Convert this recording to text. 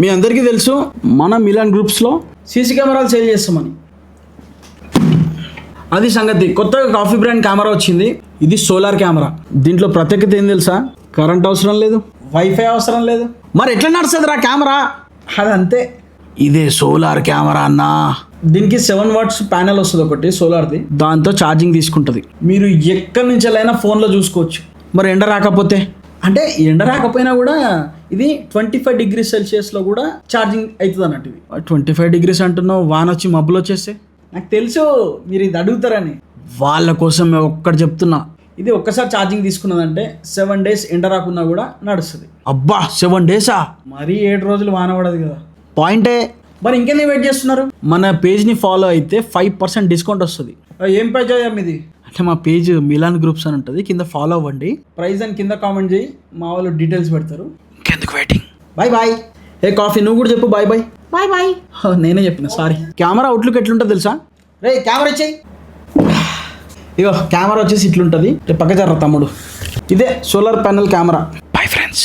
మీ అందరికీ తెలుసు మన మిలాన్ గ్రూప్స్లో సీసీ కెమెరాలు సేల్ చేస్తామని. అది సంగతి. కొత్తగా కాఫీ బ్రాండ్ కెమెరా వచ్చింది. ఇది సోలార్ కెమెరా. దీంట్లో ప్రత్యేకత ఏం తెలుసా? కరెంట్ అవసరం లేదు, వైఫై అవసరం లేదు. మరి ఎట్లా నడుస్తుంది రా కెమెరా? అదంతే, ఇదే సోలార్ కెమెరా అన్నా. దీనికి 7 వాట్స్ ప్యానెల్ వస్తుంది ఒకటి సోలార్ది. దాంతో ఛార్జింగ్ తీసుకుంటుంది. మీరు ఎక్కడి నుంచి అయినా ఫోన్లో చూసుకోవచ్చు. మరి ఎండ రాకపోతే, అంటే ఎండ రాకపోయినా కూడా ఇది 25 డిగ్రీ సెల్సియస్లో కూడా ఛార్జింగ్ అవుతుంది అన్నట్టు. ఇది 25 డిగ్రీస్ అంటున్నావు, వాన వచ్చి మబ్బులు వచ్చేస్తే. నాకు తెలుసు మీరు ఇది అడుగుతారని. వాళ్ళ కోసం మేము ఒక్కటి చెప్తున్నా. ఇది ఒక్కసారి ఛార్జింగ్ తీసుకున్నదంటే 7 డేస్ ఎండ రాకున్నా కూడా నడుస్తుంది. అబ్బా 7 డేసా? మరీ 7 రోజులు వాన పడదు కదా. పాయింటే. మరి ఇంకెందుకు వెయిట్ చేస్తున్నారు? మన పేజ్ని ఫాలో అయితే 5% డిస్కౌంట్ వస్తుంది. ఏం పేజ్ అయ్యా మీది? అంటే మా పేజ్ మిలాన్ గ్రూప్స్ అని ఉంటుంది. కింద ఫాలో అవ్వండి. ప్రైజ్ అని కింద కామెంట్ చేయి, మా వాళ్ళు డీటెయిల్స్ పెడతారు. ఇంకెందుకు వెయిటింగ్? Bye bye. ఏ కాఫీ నువ్వు కూడా చెప్పు బాయ్ బాయ్. Bye bye. నేనే చెప్పిన, సారీ. కెమెరా అవుట్లుక్ ఎట్లుంటుంది తెలుసా? రే కెమెరా ఇచ్చేయి. ఇగో కెమెరా వచ్చేసి ఇట్లుంటుంది. పక్క జర్ర తమ్ముడు. ఇదే solar panel camera. Bye friends.